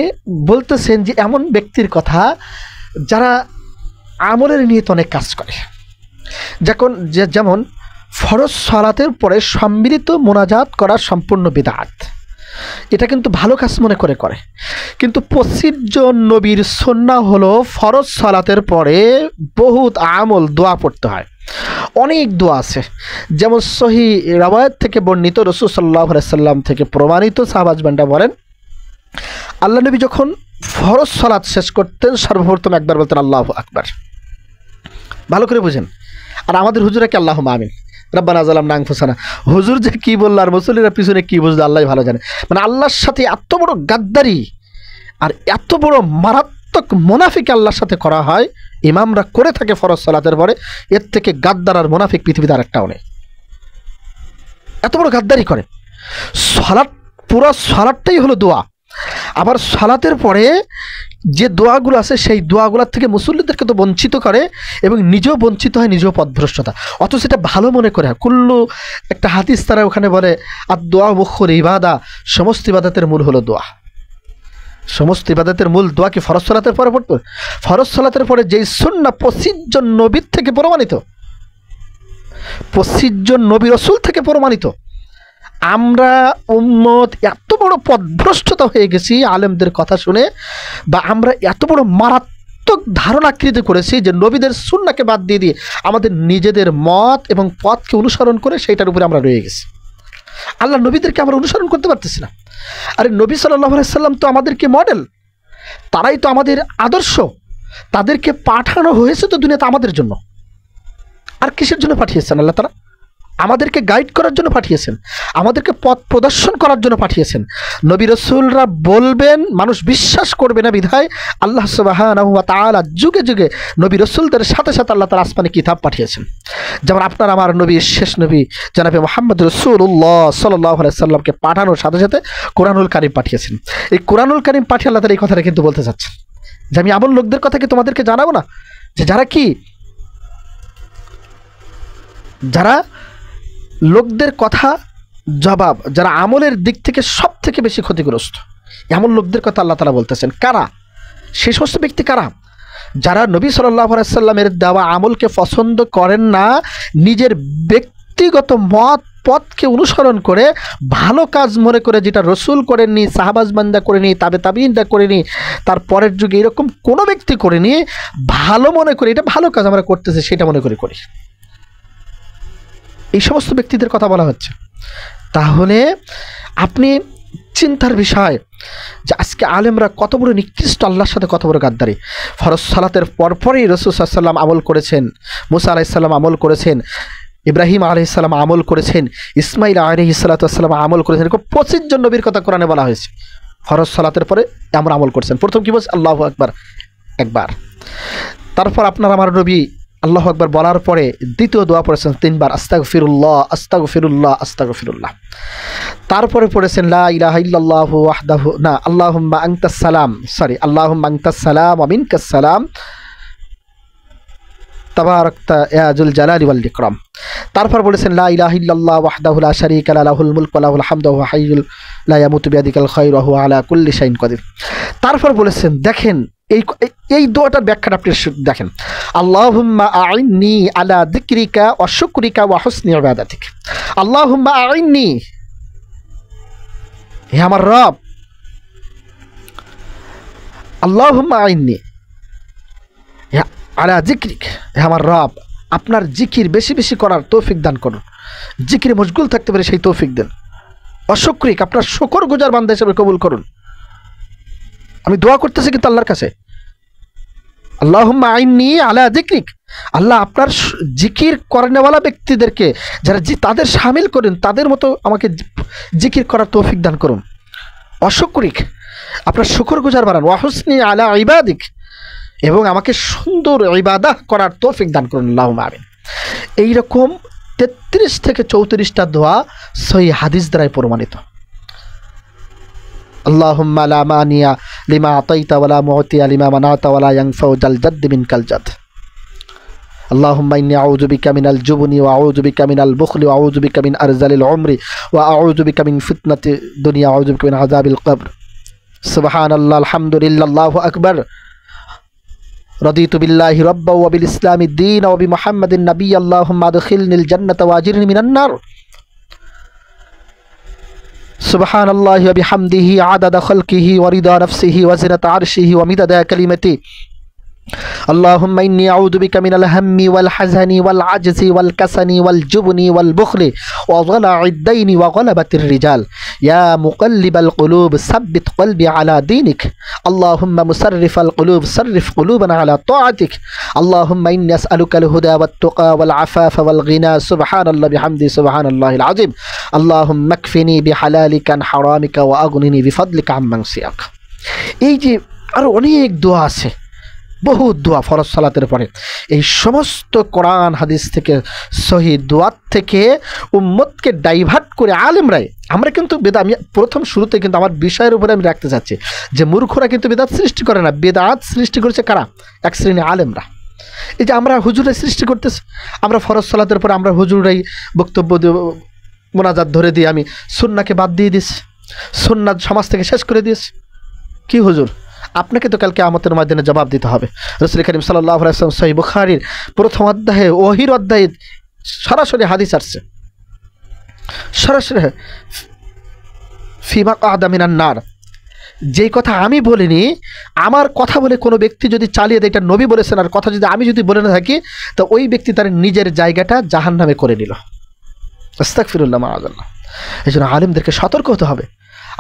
বলতেছেন যে এমন ব্যক্তির কথা যারা আমলের নিয়ে অনেক কাজ করে। যেমন ফরজ সালাতের পরে সম্মিলিত মোনাজাত করা সম্পূর্ণ বিদআত, এটা কিন্তু ভালো কাজ মনে করে করে। কিন্তু 25 জন নবীর সুন্নাহ হলো ফরজ সালাতের পরে বহুত আমল দোয়া পড়তে হয়, অনেক দোয়া আছে। যেমন সহি রাওয়ায়াত থেকে বর্ণিত, রাসূল সাল্লাল্লাহু আলাইহি সাল্লাম থেকে প্রমাণিত, সাহাবাজবানরা বলেন, আল্লাহ নবী যখন ফরজ সালাত শেষ করতেন সর্বপ্রথম একবার বলতেন আল্লাহু আকবার। ভালো করে বুঝেন। আর আমাদের হুজুরা কি আল্লাহুম্মা আমিন, রব্বানা যালামনা আনফুসানা, হুজুর যে কি বললো আর মুসল্লিরা পিছনে কি বুঝলো আল্লাহ ভালো জানে। মানে আল্লাহর সাথে এত বড় গাদ্দারি আর এত বড় মারাত্মক মুনাফিক আল্লাহর সাথে করা হয়, ইমামরা করে থাকে ফরজ সালাতের পরে, এর থেকে গাদ্দার আর মুনাফিক পৃথিবীতে আর একটাও নেই। এত বড় গাদ্দারি করে। সালাত, পুরো সালাতটাই হলো দোয়া। আবার সালাতের পরে যে দোয়াগুলো আছে সেই দোয়াগুলোর থেকে মুসল্লিদেরকে তো বঞ্চিত করে এবং নিজেও বঞ্চিত হয়, নিজেও পথভ্রষ্টতা, অথচ এটা ভালো মনে করে। কুল্লু একটা হাদিস তারা ওখানে বলে, আর দোয়া মুখুল ইবাদা, সমস্ত ইবাদতের মূল হলো দোয়া। সমস্ত ইবাদতের মূল দোয়া কি ফরজ সালাতের পরে পড়তো? ফরজ সালাতের পরে যেই সুন্নাহ 25 জন নবীর থেকে প্রমাণিত, 25 জন নবী রাসূল থেকে প্রমাণিত, আমরা উম্মত এত বড় পথভ্রষ্টতা হয়ে গেছি আলেমদের কথা শুনে, বা আমরা এত বড় মারাত্মক ধারণাকৃত করেছি যে নবীদের সুন্নাহকে বাদ দিয়ে দিয়ে আমাদের নিজেদের মত এবং পথকে অনুসরণ করে সেইটার উপরে আমরা রয়ে গেছি। আল্লাহ নবীদেরকে আমরা অনুসরণ করতে পারতেছি না। আরে নবী সাল্লাল্লাহু আলাইহি সাল্লাম তো আমাদেরকে মডেল, তারাই তো আমাদের আদর্শ, তাদেরকে পাঠানো হয়েছে তো দুনিয়াতে আমাদের জন্য। আর কিসের জন্য পাঠিয়েছেন আল্লাহ তাআলা? আমাদেরকে গাইড করার জন্য পাঠিয়েছেন, আমাদেরকে পথ প্রদর্শন করার জন্য পাঠিয়েছেন। নবী রাসূলরা বলবেন, মানুষ বিশ্বাস করবে না বিধায় আল্লাহ সুবহানাহু ওয়া তাআলা যুগে যুগে নবী রাসূলদের সাথে সাথে আল্লাহ তাআলা আসমানে কিতাব পাঠিয়েছেন। যেমন আপনার আমার নবী, শেষ নবী জনাবে মুহাম্মদ রাসূলুল্লাহ সাল্লাল্লাহু আলাইহি সাল্লামকে পাঠানোর সাথে সাথে কোরআনুল কারীম পাঠিয়েছেন। এই কোরআনুল কারীম পাঠিয়ে আল্লাহ তাআলা এই কথাটা কিন্তু বলতে চাচ্ছেন যে আমি এমন লোকদের কথা কি তোমাদেরকে জানাবো না, যে যারা লোকদের কথা জবাব, যারা আমলের দিক থেকে সব থেকে বেশি ক্ষতিগ্রস্ত, এমন লোকদের কথা আল্লাহ তাআলা বলতেছেন। কারা সেই সমস্ত ব্যক্তি? কারা? যারা নবী সাল্লাল্লাহু আলাইহি সাল্লামের দেওয়া আমলকে পছন্দ করেন না, নিজের ব্যক্তিগত মত পথকে অনুসরণ করে ভালো কাজ মনে করে, যেটা রসুল করেননি, সাহাবাজবান্দা করেনি, তাবিঈনরা করেনি, তার পরের যুগে এরকম কোনো ব্যক্তি করেনি, ভালো মনে করে এটা ভালো কাজ আমরা করতেছি সেটা মনে করে করি, এই সমস্ত ব্যক্তিদের কথা বলা হচ্ছে। তাহলে আপনি চিন্তার বিষয় যে আজকে আলেমরা কত বড় নিকৃষ্ট, আল্লাহর সাথে কত বড় গাদ্দারি। ফরজ সালাতের পরপরই রাসূল সাল্লাল্লাহু আলাইহি সাল্লাম আমল করেছেন, মুসা আলাইহিস সালাম আমল করেছেন, ইব্রাহিম আলাইহিস সালাম আমল করেছেন, ইসমাইল আলাইহিস সালাম আমল করেছেন। এরকম 25 জন নবীর কথা কোরআনে বলা হয়েছে। ফরজ সালাতের পরে আমরা আমল করছেন। প্রথম কি বলছে? আল্লাহু আকবার একবার। তারপর আপনার আমার নবী আল্লাহু আকবার বলার পরে দ্বিতীয় দোয়া পড়েছেন 3 বার, আস্তাগফিরুল্লাহ আস্তাগফিরুল্লাহ আস্তাগফিরুল্লাহ। তারপরে পড়েছেন লা ইলাহা ইল্লাল্লাহু ওয়াহদাহু, না, আল্লাহুম্মা আনতাস সালাম, আল্লাহুম্মা আনতাস সালাম ওয়া মিনকাস সালাম তাবারাকতা ইয়া যুল জালালি ওয়াল ইকরাম। তারপর বলেছেন লা ইলাহা ইল্লাল্লাহ ওয়াহদাহু লা শারীকা লাহু লাহুল মুলকু ওয়া লাহুল হামদু ওয়া হুয়া হাইয়ুল লা ইয়ামুতু বিয়াদিকাল খায়রু ওয়া হুয়া আলা কুল্লি শাইইন কাদির। তারপর বলেছেন, দেখেন এই দোয়াটার ব্যাখ্যাটা আপনি দেখেন, আল্লাহুম্মা আইন্নি আলা যিকরিকা ওয়া শুকরিকা ওয়া হুসনি ইবাদাতিক। আল্লাহুম্মা আইন্নি, হে আমার রব, আল্লাহুম্মা আইন্নি আলা যিকরিক, হে আমার রব, আপনার জিকির বেশি বেশি করার তৌফিক দান করুন, জিকিরে মশগুল থাকতে পারে সেই তৌফিক দেন। অশুকরিক, আপনার শুকরগুজার বান্দা হিসেবে কবুল করুন। আমি দোয়া করতেছি কিন্তু আল্লাহর কাছে, আল্লাহুম্মা আইন্নি আলা যিকরিক, আল্লাহ আপনার জিকির করেনেওয়ালা ব্যক্তিদেরকে যারা তাদের শামিল করেন, তাদের মতো আমাকে জিকির করার তৌফিক দান করুন। অশুকরিক, আপনার শুকরগুজার বানান। ওয়া হুসনি আলা ইবাদিক, এবং আমাকে সুন্দর ইবাদাহ করার তৌফিক দান করুন, আল্লাহুম্মা আমিন। এইরকম 33 থেকে 34টা দোয়া সহিহ হাদিস দ্বারাই প্রমাণিত। আল্লাহুম্মা লা মানিয়া লিমা আতাইতা ওয়ালা মুতিয়া লিমা মানাতা ওয়ালা ইয়ানফাউ জাল জাদ্দি মিনকাল জাদ। আল্লাহুম্মা ইন্নী আউযু বিকা মিনাল জুবনি ওয়া আউযু বিকা মিনাল বুখলি ওয়া আউযু বিকা মিন আরজালিল উমরি ওয়া আউযু বিকা মিন ফিতনাতি দুনিয়া ওয়া আউযু বিকা মিন আযাবিল কবর। সুবহানাল্লাহ, আলহামদুলিল্লাহ, আল্লাহু আকবার। রাদিতু বিল্লাহি রাব্বাও ওয়া বিল ইসলামি দীনা ওয়া বিমুহাম্মাদিন নাবিয়্যা আল্লাহুম্মা আদখিলনিল জান্নাতা ওয়া আজিরনি মিনান নার। সুবহানাল্লাহি ওয়া বিহামদিহি আদাদা খালকিহি ওয়া রিদা নাফসিহি ওয়া জিনাতা আরশিহি ওয়া মিদাদা কালিমাতি। اللهم إني أعوذ بك من الهم والحزن والعجز والكسل والجبن والبخل وضلع الدين وغلبة الرجال يا مقلب القلوب ثبت قلبي على دينك اللهم مسرف القلوب صرف قلوبنا على طاعتك اللهم إني أسألك الهدى والتقى والعفاف والغنى سبحان الله بحمده سبحان الله العظيم اللهم اكفني بحلالك عن حرامك وأغنني بفضلك عمن سواك। এই যে আরো অনেক দোয়া আছে, বহু দোয়া ফরজ সালাতের পরে। এই সমস্ত কোরআন হাদিস থেকে সহি দোয়ার থেকে উম্মতকে ডাইভার্ট করে আলেমরাই, আমরা কিন্তু বেদাত, আমি প্রথম শুরুতে কিন্তু আমার বিষয়ের উপরে আমি রাখতে চাচ্ছি যে মূর্খরা কিন্তু বেদাত সৃষ্টি করে না, বেদাত সৃষ্টি করেছে কারা? এক শ্রেণী আলেমরা। এই যে আমরা হুজুরাই সৃষ্টি করতেছি, আমরা ফরজ সালাতের পরে আমরা হুজুরাই বক্তব্য মোনাজাত ধরে দিয়ে আমি সুন্নাহকে বাদ দিয়ে দিয়েছি, সুন্নাহ সমাজ থেকে শেষ করে দিয়েছি। কি হুজুর, আপনাকে তো কালকে কিয়ামতের ময়দানে জবাব দিতে হবে। রাসূল করিম সাল্লাল্লাহু আলাইহি ওয়াসাল্লাম সহিহ বুখারীর প্রথম অধ্যায়ে ওহীর অধ্যায়ে সরাসরি হাদিস আসছে, সরাসরি ফিমা কাদা মিনান নার। যেই কথা আমি বলিনি, আমার কথা বলে কোনো ব্যক্তি যদি চালিয়ে দেয়, এটা নবী বলেছেন, আর কথা যদি আমি যদি বলে না থাকি, তো ওই ব্যক্তি তার নিজের জায়গাটা জাহান্নামে করে নিল। আস্তাগফিরুল্লাহ মাআযাল্লাহ। এই জন্য আলেমদেরকে সতর্ক হতে হবে,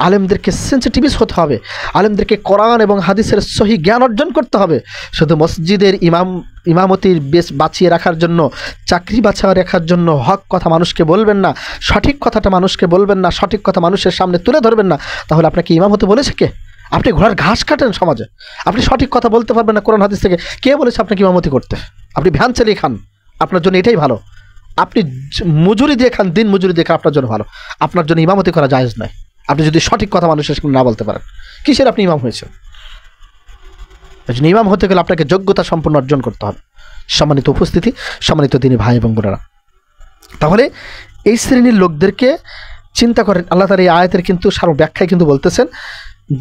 আলেমদেরকে সেন্সিটিভিস হতে হবে, আলেমদেরকে কোরআন এবং হাদিসের সহি জ্ঞান অর্জন করতে হবে। শুধু মসজিদের ইমামতির বেশ বাঁচিয়ে রাখার জন্য, চাকরি বাঁচিয়ে রাখার জন্য হক কথা মানুষকে বলবেন না, সঠিক কথাটা মানুষকে বলবেন না, সঠিক কথা মানুষের সামনে তুলে ধরবেন না, তাহলে আপনাকে ইমাম হতে বলেছে কে? আপনি ঘোড়ার ঘাস কাটেন সমাজে, আপনি সঠিক কথা বলতে পারবেন না কোরআন হাদিস থেকে, কে বলেছে আপনাকে ইমামতি করতে? আপনি ভ্যান চালিয়ে খান, আপনার জন্য এটাই ভালো। আপনি মজুরি দিয়ে খান, দিন মজুরি দিয়ে খান, আপনার জন্য ভালো। আপনার জন্য ইমামতি করা জায়েজ নয় আপনি যদি সঠিক কথা মানুষের সামনে না বলতে পারেন। কিসের আপনি ইমাম হয়েছেন? ইমাম হতে গেলে আপনাকে যোগ্যতা সম্পন্ন অর্জন করতে হবে। সম্মানিত উপস্থিতি, সম্মানিত দিনী ভাই এবং বোনেরা, তাহলে এই শ্রেণীর লোকদেরকে চিন্তা করেন। আল্লাহ তাআলা এই আয়াতের কিন্তু সার ব্যাখ্যায় কিন্তু বলতেছেন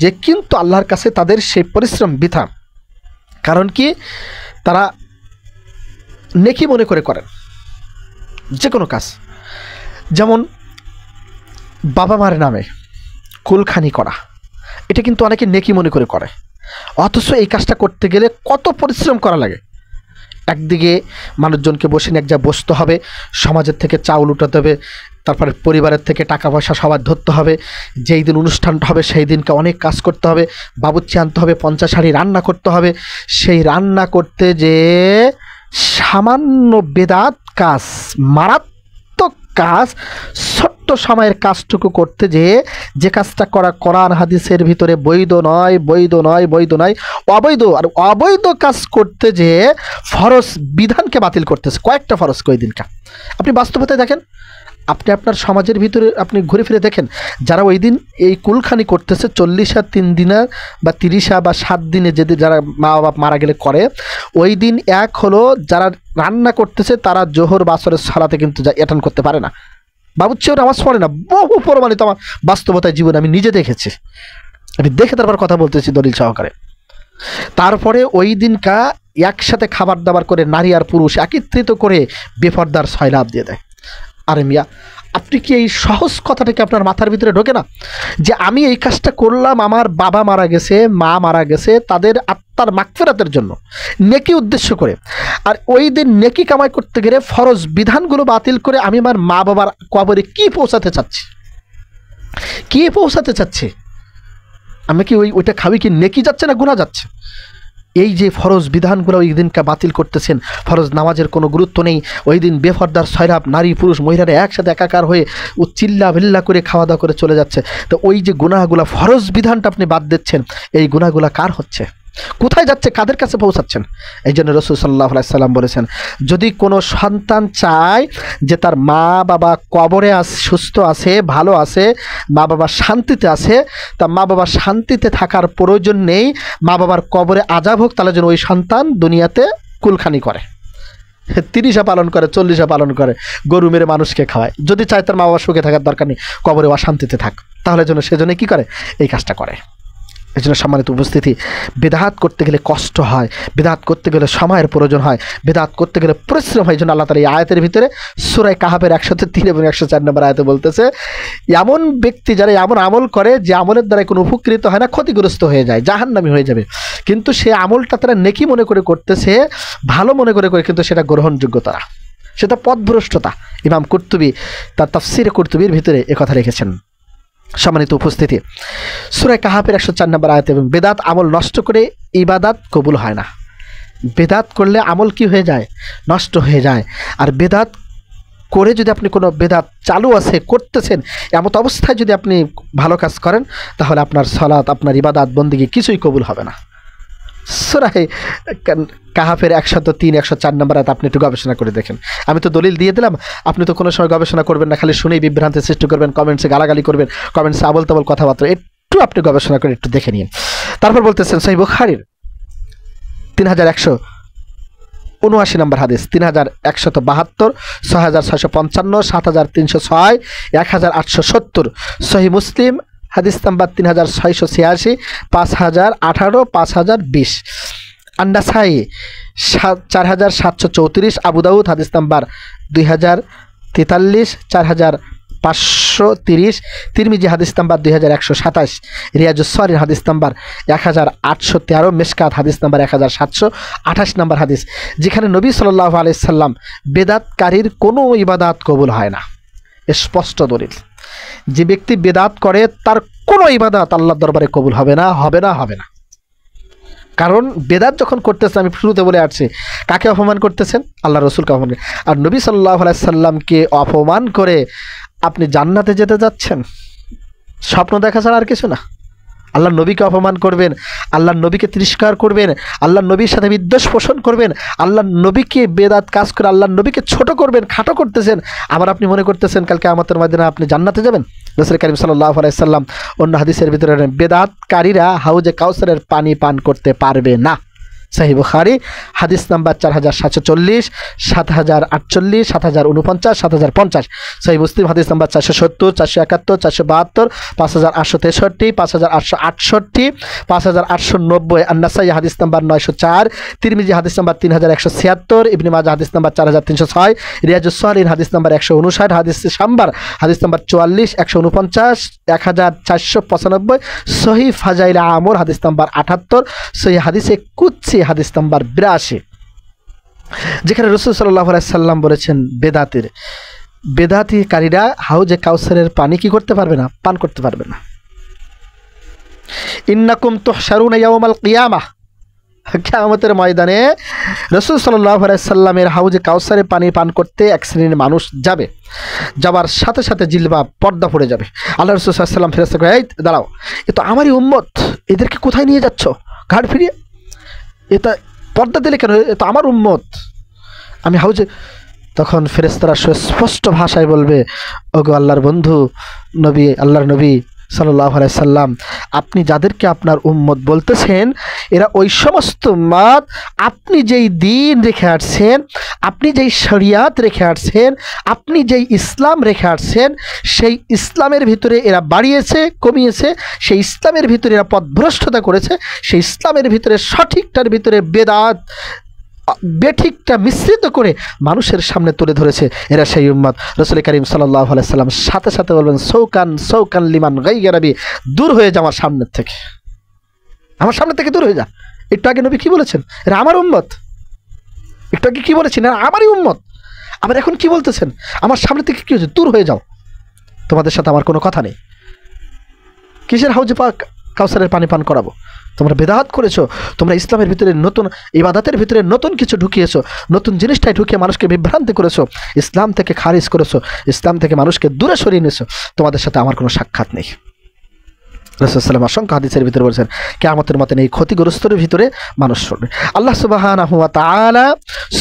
যে কিন্তু আল্লাহর কাছে তাদের সেই পরিশ্রম বৃথা। কারণ কি? তারা নেকি মনে করে করেন যে কোনো কাজ। যেমন বাবা মার নামে কুলখানি করা, এটা কিন্তু অনেকে নেকি মনে করে করে, অথচ এই কাজটা করতে গেলে কত পরিশ্রম করা লাগে। একদিকে মানুষজনকে বসে নিয়ে এক জায়গায় বসতে হবে, সমাজের থেকে চাউল উঠাতে হবে, তারপরে পরিবারের থেকে টাকা পয়সা সবার ধরতে হবে, যেই দিন অনুষ্ঠানটা হবে সেই দিনকে অনেক কাজ করতে হবে, বাবুর্চি আনতে হবে, 50 হাঁড়ি রান্না করতে হবে। সেই রান্না করতে যে সামান্য বেদাত কাজ, মারাত্মক কাজ, ছোট্ট সময়ের কাজটুকু করতে যে কাজটা করা কোরআন হাদিসের ভিতরে বৈধ নয়, বৈধ নয়, বৈধ নয়, অবৈধ, আর অবৈধ কাজ করতে যে ফরজ বিধানকে বাতিল করতেছে। কয়েকটা ফরজ কয়দিনকা আপনি বাস্তবতায় দেখেন, আপনি আপনার সমাজের ভিতরে আপনি ঘুরে ফিরে দেখেন, যারা ওই দিন এই কুলখানি করতেছে 40 3 দিনের বা 30 বা 7 দিনে যদি যারা মা বাপ মারা গেলে করে, ওই দিন এক হলো যারা রান্না করতেছে তারা জোহর বাসরের সালাতে কিন্তু অ্যাটেন্ড করতে পারে না, বাবুর্চিও নামাজ পড়ে না। বহু প্রমাণিত আমার বাস্তবতায় জীবনে আমি নিজে দেখেছি, আমি দেখে তারপর কথা বলতেছি দলিল সহকারে। তারপরে ওই দিনকা একসাথে খাবার দাবার করে নারী আর পুরুষ একত্রিত করে বেপরদার সয়লাভ দিয়ে দেয়। আরে মিয়া, আপনি কি এই সহজ কথাটাকে আপনার মাথার ভিতরে ঢোকে না যে আমি এই কাজটা করলাম, আমার বাবা মারা গেছে, মা মারা গেছে, তাদের আত্মার মাগফিরাতের জন্য নেকি উদ্দেশ্য করে, আর ওই দিন নেকি কামাই করতে গেলে ফরজ বিধানগুলো বাতিল করে আমি আমার মা বাবার কবরে কি পৌঁছাতে চাচ্ছি, কি পৌঁছাতে চাচ্ছি? আমি কি ওইটা খাবি কি নেকি যাচ্ছে না গুনাহ যাচ্ছে? এই যে ফরজ বিধানগুলো ওই দিনকে বাতিল করতেছেন, ফরজ নামাজের কোনো গুরুত্ব নেই, ওই দিন বেফরদার সয়রাব নারী পুরুষ মহিলারা একসাথে একাকার হয়ে ও চিল্লা ভিল্লা করে খাওয়া দাওয়া করে চলে যাচ্ছে। তো ওই যে গুনাহগুলা, ফরজ বিধানটা আপনি বাদ দিচ্ছেন, এই গুনাহগুলা কার হচ্ছে? কোথায় যাচ্ছে, কাদের কাছে পৌঁছাচ্ছেন? এই জন্য রাসূল সাল্লাল্লাহু আলাইহি সাল্লাম বলেছেন, যদি কোনো সন্তান চায় যে তার মা বাবা কবরে সুস্থ আছে, ভালো আছে, মা বাবা শান্তিতে আছে, তা মা বাবা শান্তিতে থাকার প্রয়োজন নেই, মা বাবার কবরে আযাব হোক, তাহলে যেন ওই সন্তান দুনিয়াতে কুলখানি করে, 30 পালন করে, 40 পালন করে, গরু মেরে মানুষকে খাওয়ায়। যদি চায় তার মা বাবা সুখে থাকার দরকার নেই, কবরে অশান্তিতে থাক, তাহলে যেন সেজন্য কি করে, এই কাজটা করে। এই জন্য সম্মানিত উপস্থিতি, বিদআত করতে গেলে কষ্ট হয়, বিদআত করতে গেলে সময়ের প্রয়োজন হয়, বিদআত করতে গেলে পরিশ্রম হয়। এই জন্য আল্লাহ তাআলা এই আয়াতের ভিতরে সূরা কাহাফের 103 এবং 104 নম্বর আয়াতে বলতেছে, এমন ব্যক্তি যারা এমন আমল করে যে আমলের দ্বারা কোনো উপকৃত হয় না, ক্ষতিগ্রস্ত হয়ে যায়, জাহান্নামী হয়ে যাবে, কিন্তু সে আমলটা তারা নেকি মনে করে করতেছে, ভালো মনে করে করে, কিন্তু সেটা গ্রহণযোগ্যতা না, সেটা পথভ্রষ্টতা। ইমাম কুরতুবী তার তাফসীরে কুরতুবীর ভিতরে একথা রেখেছেন। সম্মানিত উপস্থিতি, সূরা কাহাফের 104 নম্বর আয়াত, এবং বেদাত আমল নষ্ট করে ইবাদত কবুল হয় না। বেদাত করলে আমল কি হয়ে যায়, নষ্ট হয়ে যায়। আর বেদাত করে যদি আপনি কোনো বেদাত চালু আছে, করতেছেন, এমত অবস্থায় যদি আপনি ভালো কাজ করেন, তাহলে আপনার সালাত, আপনার ইবাদত বন্দেগী কিছুই কবুল হবে না। সূরা কাহাফের 103, 104 নম্বর আয়াত আপনি একটু গবেষণা করে দেখেন। আমি তো দলিল দিয়ে দিলাম, আপনি তো কোনো সময় গবেষণা করবেন না, খালি শুনেই বিভ্রান্তি সৃষ্টি করবেন, কমেন্টসে গালাগালি করবেন, কমেন্টসে আবল তাবল কথাবার্তা। একটু আপনি গবেষণা করে একটু দেখে নিন। তারপর বলতেছেন সহিহ বুখারীর 3179 নম্বর হাদিস, 3172, 6655, 7306, 1870। সহিহ মুসলিম হাদিস নাম্বার 3686, 5018, 5020। আন-নাসাই 4734, আবু দাউদ হাদিস নাম্বার 2043, 4530, তিরমিজি হাদিস নাম্বার 2127, রিয়াজুস সালিহিন হাদিস নাম্বার 1813, মিশকাত হাদিস নাম্বার 1728 নম্বর হাদিস, যেখানে নবী সাল্লাল্লাহু আলাইহি সাল্লাম বেদাতকারীর কোনো ইবাদত কবুল হয় না। স্পষ্ট দলিল, যে ব্যক্তি বেদাত করে তার কোনো ইবাদত আল্লাহর দরবারে কবুল হবে না, হবে না, হবে না। কারণ বেদাত যখন করতেছেন, আমি শুরুতে বলে আসছি, কাকে অপমান করতেছেন? আল্লাহ রসুলকে অপমান করে। আর নবী সাল্লাল্লাহু আলাইহি সাল্লামকে অপমান করে আপনি জান্নাতে যেতে যাচ্ছেন, স্বপ্ন দেখা ছাড়া আর কিছু না। আল্লাহ নবীকে অপমান করবেন, আল্লাহ নবীকে তিরস্কার করবেন, আল্লাহ নবীর সাথে বিদ্বেষ পোষণ করবেন, আল্লাহ নবীকে বেদাত কাজ করে আল্লাহ নবীকে ছোট করবেন, খাটো করতেছেন, আবার আপনি মনে করতেছেন কালকে কিয়ামতের ময়দানে আপনি জান্নাতে যাবেন। রাসূল করিম সাল্লাল্লাহু আলাইহি সাল্লাম অন্য হাদিসের ভিতরে বেদাতকারীরা হাউজে কাউসারের পানি পান করতে পারবে না। সহিহ বুখারী হাদিস নাম্বার 4740, 7048, 7049, 7050। সহিহ মুসলিম হাদিস নাম্বার 470, 471, 472, 5863, 5868, 5890। আন-নাসাই হাদিস নাম্বার 904, তিরমিজি হাদিস নাম্বার 3176, ইবনে মাজাহ হাদিস নাম্বার 4306, রিয়াজুস সালিহিন হাদিস নাম্বার 159, হাদিস সাম্বার হাদিস নাম্বার 44, 149, 1495, সহিহ ফাজাইল আমর হাদিস নাম্বার 78, সহিহ হাদিসে কুদসি হাদিস নাম্বার 82, যেখানে রাসূল সাল্লাল্লাহু আলাইহি সাল্লাম বলেছেন বেদাতিকারীরা হাউজে কাউসারের পানি কি করতে পারবে না, পান করতে পারবে না। ইন্নাকুম তুহশারুনা ইয়াওমাল কিয়ামাহ, কিয়ামতের ময়দানে রাসূল সাল্লাল্লাহু আলাইহি সাল্লামের হাউজে কাউসারের পানি পান করতে এক শ্রেণীর মানুষ যাবে, যাবার সাথে সাথে জিলবা পর্দা পড়ে যাবে। আল্লাহ রাসূল সাল্লাল্লাহু আলাইহি সাল্লাম ফেরেশতাকে, এই দাঁড়াও, এ তো আমারই উম্মত, এদেরকে কোথায় নিয়ে যাচ্ছ ঘাড় ফিরিয়ে? এটা পর্দা দিলে কেন? এ তো আমার উম্মত, আমি হাউজে। তখন ফেরেশতারা স্পষ্ট ভাষায় বলবে, ওগো আল্লাহর বন্ধু নবী, আল্লাহর নবী সাল্লাল্লাহু আলাইহি সাল্লাম, আপনি যাদেরকে আপনার উম্মত বলতেছেন, এরা ওই সমস্ত উম্মত আপনি যেই দ্বীন রেখে আসছেন, আপনি যেই শরিয়াত রেখে আসছেন, আপনি যেই ইসলাম রেখে আসছেন, সেই ইসলামের ভিতরে এরা বাড়িয়েছে, কমিয়েছে, সেই ইসলামের ভিতরে এরা পথভ্রষ্টতা করেছে, সেই ইসলামের ভিতরে সঠিকটার ভিতরে বেদাত বেঠিকটা মিশ্রিত করে মানুষের সামনে তুলে ধরেছে, এরা সেই উম্মত। রাসূল করিম সাল্লাল্লাহু আলাইহি সাল্লাম সাথে সাথে বলবেন, সৌকান লিমান গায়রাবি, দূর হয়ে যা আমার সামনের থেকে, আমার সামনে থেকে দূর হয়ে যা। একটু আগে নবী কি বলেছেন? এরা আমার উম্মত। একটু আগে কি বলেছেন? এরা আমারই উম্মত। আবার এখন কি বলতেছেন? আমার সামনে থেকে কি হয়েছে? দূর হয়ে যাও, তোমাদের সাথে আমার কোনো কথা নেই। কিসের হাউজে কাউসারের পানি পান করাবো? তোমরা বেদাত করেছো, তোমরা ইসলামের ভিতরে নতুন ইবাদতের ভিতরে নতুন কিছু ঢুকিয়েছো, নতুন জিনিসটাই ঢুকিয়ে মানুষকে বিভ্রান্তি করেছো, ইসলাম থেকে খারিজ করেছো, ইসলাম থেকে মানুষকে দূরে সরিয়ে নিয়েছো, তোমাদের সাথে আমার কোনো সাক্ষাৎ নেই। রাসূল সাল্লাল্লাহু আলাইহি ওয়াসাল্লাম অসংখ্য হাদিসের ভিতরে বলেছেন কিয়ামতের মতন এই ক্ষতিগ্রস্তর ভিতরে মানুষ পড়বে। আল্লাহ সুবহানাহু ওয়া তাআলা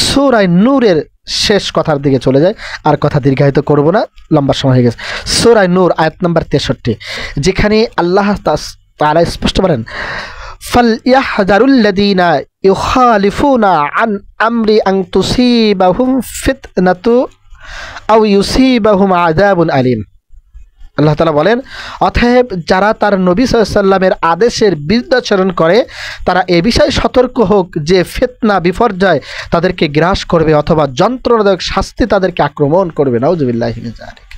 সূরা নূরের শেষ কথার দিকে চলে যায়, আর কথা দীর্ঘায়িত করব না, লম্বা সময় হয়ে গেছে। সূরা নূর আয়াত নাম্বার 63, যেখানে আল্লাহ তাআলা স্পষ্ট বলেন ফালইয়াহযারুল্লাযীনা ইউখালিফুনা আন আমরি আন তুসিবাহুম ফিতনাতু আও ইউসিবাহুম আযাবুন আলীম। আল্লাহ তাআলা বলেন, অতএব যারা তার নবী সাল্লাল্লাহু আলাইহি ওয়াসাল্লামের আদেশের বিরুদ্ধাচরণ করে তারা এ বিষয়ে সতর্ক হোক যে ফিতনা বিপর্যয় তাদেরকে গ্রাস করবে অথবা যন্ত্রণাদায়ক শাস্তি তাদেরকে আক্রমণ করবে। নাউযুবিল্লাহি মিন যালিক।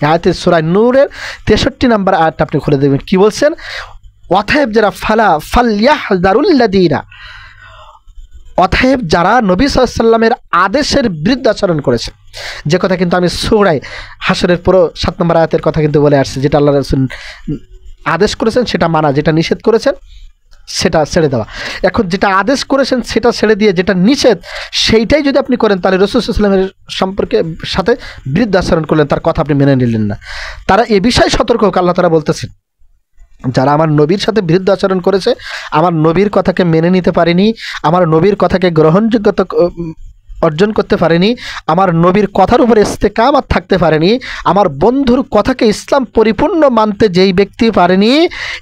আয়াতে সূরা নূরের 63 নম্বর আয়াতটা আপনি খুলে দেখবেন কি বলছেন, অতএব যারা ফালইয়াহযারুল্লাযীনা, অতএব যারা নবী সাল্লাল্লাহু আলাইহি ওয়াসাল্লামের আদেশের বিরুদ্ধাচরণ করেছে। যে কথা কিন্তু আমি সূরা হাশরের পুরো 7 নম্বর আয়াতের কথা কিন্তু বলে আসছি, যেটা আল্লাহ রাসূল আদেশ করেছেন সেটা মানা, যেটা নিষেধ করেছেন সেটা ছেড়ে দেওয়া। এখন যেটা আদেশ করেছেন সেটা ছেড়ে দিয়ে যেটা নিষেধ সেইটাই যদি আপনি করেন তাহলে রাসূল সাল্লাল্লাহু আলাইহি ওয়াসাল্লামের সম্পর্কে সাথে বিরুদ্ধাচরণ করলেন, তার কথা আপনি মেনে নিলেন না। তারা এ বিষয়ে সতর্ক হোক। আল্লাহ তাআলা বলতেছেন যারা আমার নবীর সাথে বিরুদ্ধ আচরণ করেছে, আমার নবীর কথাকে মেনে নিতে পারেনি, আমার নবীর কথাকে গ্রহণযোগ্যতা অর্জন করতে পারেনি, আমার নবীর কথার উপরে ইস্তেকামাত থাকতে পারেনি, আমার বন্ধুর কথাকে ইসলাম পরিপূর্ণ মানতে যেই ব্যক্তি পারেনি,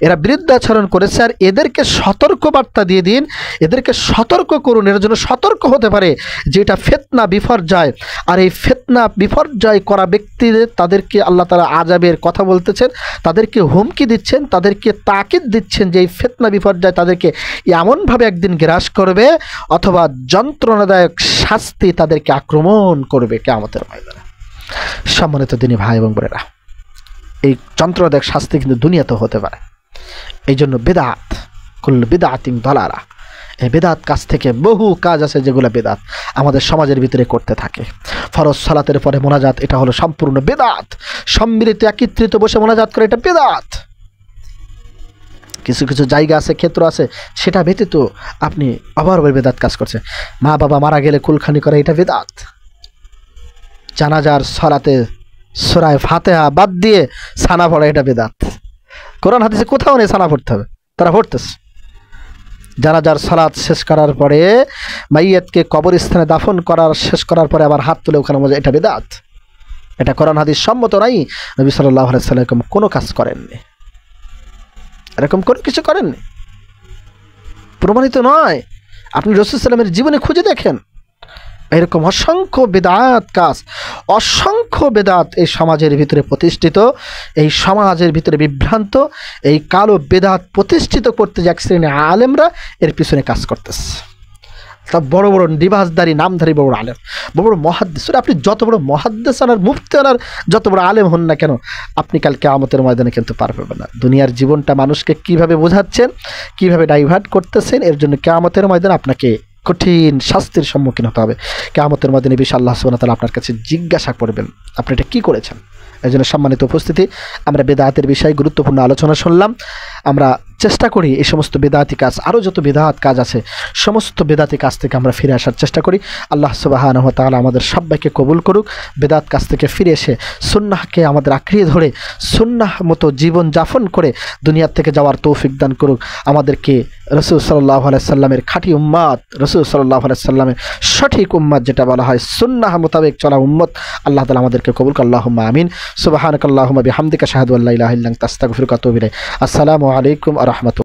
এরা বিরুদ্ধাচরণ করেছে। আর এদেরকে সতর্ক বার্তা দিয়ে দিন, এদেরকে সতর্ক করুন, এর জন্য সতর্ক হতে পারে যে এটা ফিতনা বিপর্যয়। আর এই ফিতনা বিপর্যয় করা ব্যক্তিদের তাদেরকে আল্লাহ তাআলা আযাবের কথা বলতেছেন, তাদেরকে হুমকি দিচ্ছেন, তাদেরকে তাকিদ দিচ্ছেন যে এই ফিতনা বিপর্যয় তাদেরকে এমনভাবে একদিন গ্রাস করবে অথবা যন্ত্রণাদায়ক শাস্তি তাদেরকে আক্রমণ করবে কিয়ামতের ময়দানে। সম্মানিত দিনী ভাই এবং বোনেরা, এই যন্ত্রণাদায়ক শাস্তি কিন্তু দুনিয়াতেও হতে পারে। এই জন্য বিদআত, কুল্লু বিদআতিন দালালা, এই বিদআত কাজ থেকে বহু কাজ আছে যেগুলো বিদআত আমাদের সমাজের ভিতরে করতে থাকে। ফরজ সালাতের পরে মোনাজাত, এটা হলো সম্পূর্ণ বিদআত। সম্মিলিত একত্রিত বসে মোনাজাত করে, এটা বিদআত। কিছু কিছু জায়গা আছে, ক্ষেত্র আছে, সেটা ব্যতীত আপনি আবার বেদাত কাজ করছে। মা বাবা মারা গেলে কুলখানি করে, এটা বেদাত। জানাজার সালাতে সূরা ফাতিহা বাদ দিয়ে সানা পড়া, এটা বেদাত। কোরআন হাদিসে কোথাও নেই সানা পড়তে হবে, তারা পড়তেছে। জানাজার সালাত শেষ করার পরে মাইয়াতকে কবরস্থানে দাফন করার শেষ করার পরে আবার হাত তুলে ওখানে মজা, এটা বেদাত। এটা কোরআন হাদিস সম্মত নাই। নবী সাল্লাল্লাহু আলাইহি ওয়াসাল্লাম কোনো কাজ করেননি, এরকম কোনো কিছু করেননি, প্রমাণিত নয়। আপনি রাসূল সাল্লামের জীবনে খুঁজে দেখেন, এরকম অসংখ্য বেদাত কাজ, অসংখ্য বেদাত এই সমাজের ভিতরে প্রতিষ্ঠিত, এই সমাজের ভিতরে বিভ্রান্ত, এই কালো বেদাত প্রতিষ্ঠিত করতে যে এক শ্রেণীর আলেমরা এর পিছনে কাজ করতেছে। তা বড় বড় লিবাসদারি নামধারী বড় বড় আলেম, বড় বড় মুহাদ্দিস, আপনি যত বড় মুহাদ্দিস আনার মুফতি আনার যত বড় আলেম হন না কেন, আপনি কাল কিয়ামতের ময়দানে কিন্তু পার পাবেন না। দুনিয়ার জীবনটা মানুষকে কিভাবে বোঝাচ্ছেন, কিভাবে ডাইভার্ট করতেছেন, এর জন্য কিয়ামতের ময়দানে আপনাকে কঠিন শাস্তির সম্মুখীন হতে হবে। কিয়ামতের ময়দানে বিষয়ে আল্লাহ সুবহানাহু ওয়া তাআলা আপনার কাছে জিজ্ঞাসা করবেন আপনি এটা কী করেছেন। এই জন্য সম্মানিত উপস্থিতি, আমরা বেদাতের বিষয়ে গুরুত্বপূর্ণ আলোচনা শুনলাম। আমরা চেষ্টা করি এই সমস্ত বেদাতি কাজ, আরও যত বেদাত কাজ আছে সমস্ত বেদাতি কাজ থেকে আমরা ফিরে আসার চেষ্টা করি। আল্লাহ সুবহানাহু ওয়া তাআলা আমাদের সবাইকে কবুল করুক। বেদাত কাজ থেকে ফিরে এসে সুন্নাহকে আমাদের আঁকড়িয়ে ধরে সুন্নাহ মতো জীবন যাপন করে দুনিয়ার থেকে যাওয়ার তৌফিক দান করুক। আমাদেরকে রাসূল সাল্লাল্লাহু আলাইহি সাল্লামের খাঁটি উম্মত, রাসূল সাল্লাল্লাহু আলাইহি সাল্লামের সঠিক উম্মত যেটা বলা হয় সুন্নাহ মোতাবেক চলা উম্মত, আল্লাহ তাআলা আমাদেরকে কবুল করুক। আল্লাহুম্মা আমিন। সুবহানাকাল্লাহুম্মা বিহামদিকা আশহাদু আল্লা ইলাহা ইল্লা আনতা আস্তাগফিরুকা ওয়া আতুবু ইলাইক। আসসালামু আলাইকুম ওয়া রাহমাতুল্লাহ।